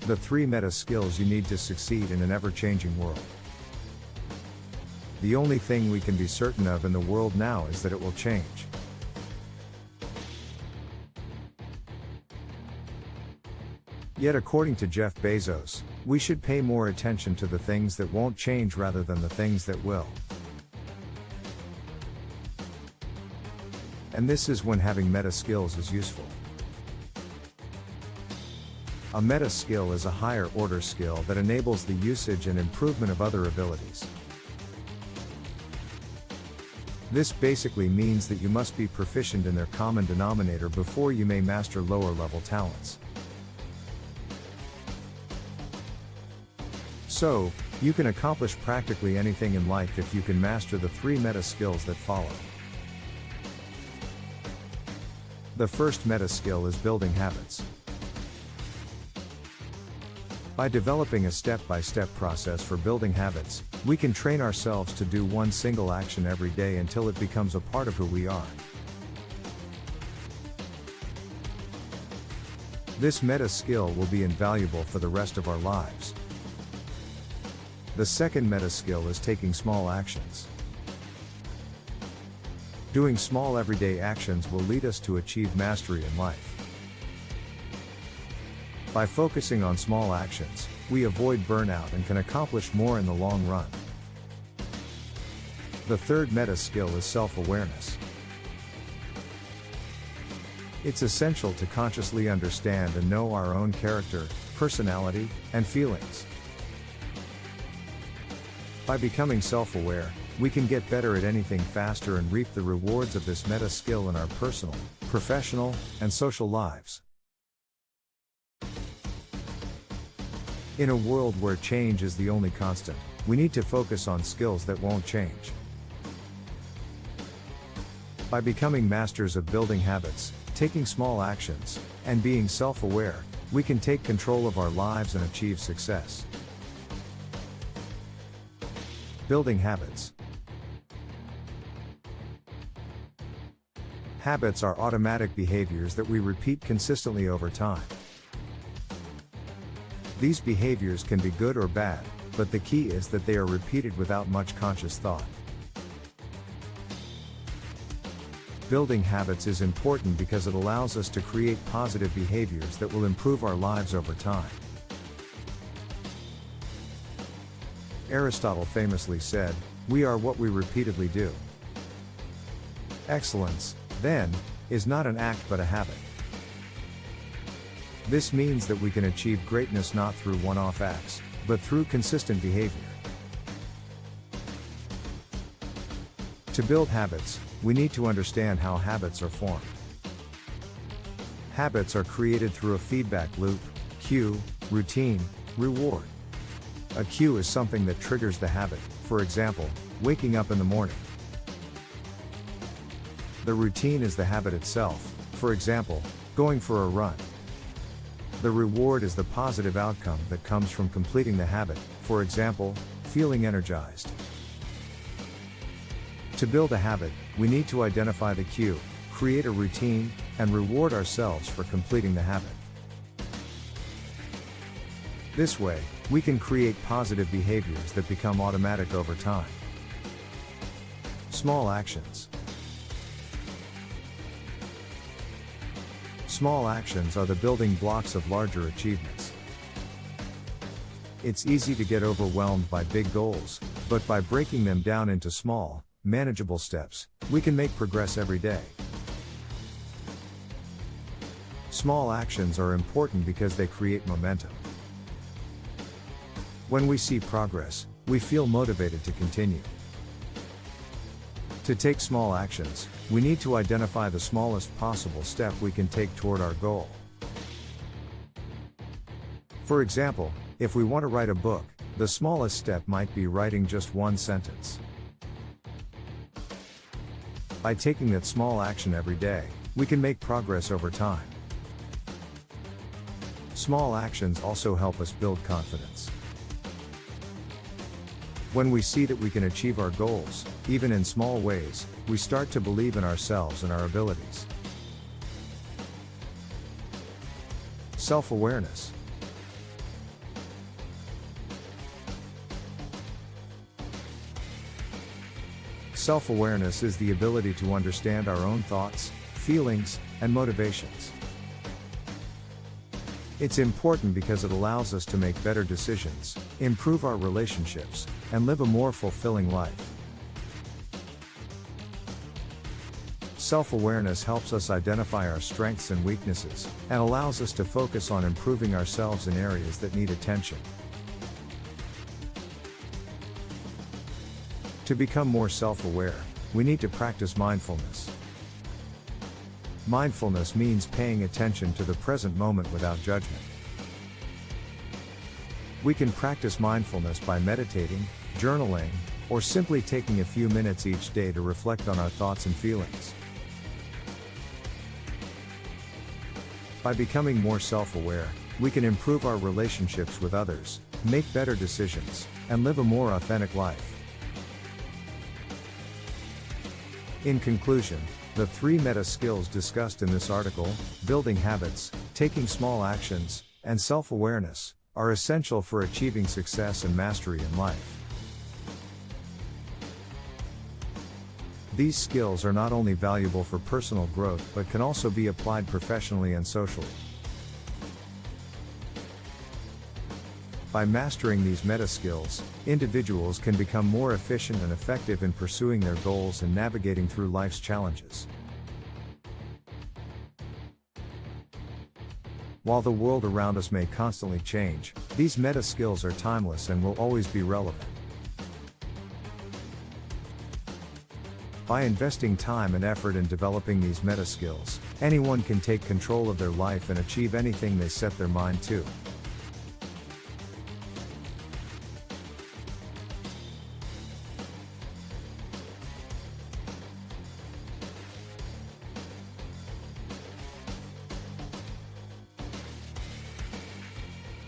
The 3 meta skills you need to succeed in an ever-changing world. The only thing we can be certain of in the world now is that it will change. Yet according to Jeff Bezos, we should pay more attention to the things that won't change rather than the things that will. And this is when having meta skills is useful. A meta skill is a higher order skill that enables the usage and improvement of other abilities. This basically means that you must be proficient in their common denominator before you may master lower level talents. So, you can accomplish practically anything in life if you can master the 3 meta skills that follow. The first meta skill is building habits. By developing a step-by-step process for building habits, we can train ourselves to do one single action every day until it becomes a part of who we are. This meta skill will be invaluable for the rest of our lives. The second meta skill is taking small actions. Doing small everyday actions will lead us to achieve mastery in life. By focusing on small actions, we avoid burnout and can accomplish more in the long run. The third meta skill is self-awareness. It's essential to consciously understand and know our own character, personality, and feelings. By becoming self-aware, we can get better at anything faster and reap the rewards of this meta skill in our personal, professional, and social lives. In a world where change is the only constant, we need to focus on skills that won't change. By becoming masters of building habits, taking small actions, and being self-aware, we can take control of our lives and achieve success. Building habits. Habits are automatic behaviors that we repeat consistently over time. These behaviors can be good or bad, but the key is that they are repeated without much conscious thought. Building habits is important because it allows us to create positive behaviors that will improve our lives over time. Aristotle famously said, "We are what we repeatedly do." Excellence, then, is not an act but a habit. This means that we can achieve greatness not through one-off acts, but through consistent behavior. To build habits, we need to understand how habits are formed. Habits are created through a feedback loop, cue, routine, reward. A cue is something that triggers the habit, for example, waking up in the morning. The routine is the habit itself, for example, going for a run. The reward is the positive outcome that comes from completing the habit, for example, feeling energized. To build a habit, we need to identify the cue, create a routine, and reward ourselves for completing the habit. This way, we can create positive behaviors that become automatic over time. Small actions. Small actions are the building blocks of larger achievements. It's easy to get overwhelmed by big goals, but by breaking them down into small, manageable steps, we can make progress every day. Small actions are important because they create momentum. When we see progress, we feel motivated to continue. To take small actions, we need to identify the smallest possible step we can take toward our goal. For example, if we want to write a book, the smallest step might be writing just one sentence. By taking that small action every day, we can make progress over time. Small actions also help us build confidence. When we see that we can achieve our goals, even in small ways, we start to believe in ourselves and our abilities. Self-awareness. Self-awareness is the ability to understand our own thoughts, feelings, and motivations. It's important because it allows us to make better decisions, improve our relationships, and live a more fulfilling life. Self-awareness helps us identify our strengths and weaknesses, and allows us to focus on improving ourselves in areas that need attention. To become more self-aware, we need to practice mindfulness. Mindfulness means paying attention to the present moment without judgment. We can practice mindfulness by meditating, journaling, or simply taking a few minutes each day to reflect on our thoughts and feelings. By becoming more self-aware, we can improve our relationships with others, make better decisions, and live a more authentic life. In conclusion, the 3 meta skills discussed in this article, building habits, taking small actions, and self-awareness, are essential for achieving success and mastery in life. These skills are not only valuable for personal growth but can also be applied professionally and socially. By mastering these meta skills, individuals can become more efficient and effective in pursuing their goals and navigating through life's challenges. While the world around us may constantly change, these meta skills are timeless and will always be relevant. By investing time and effort in developing these meta skills, anyone can take control of their life and achieve anything they set their mind to.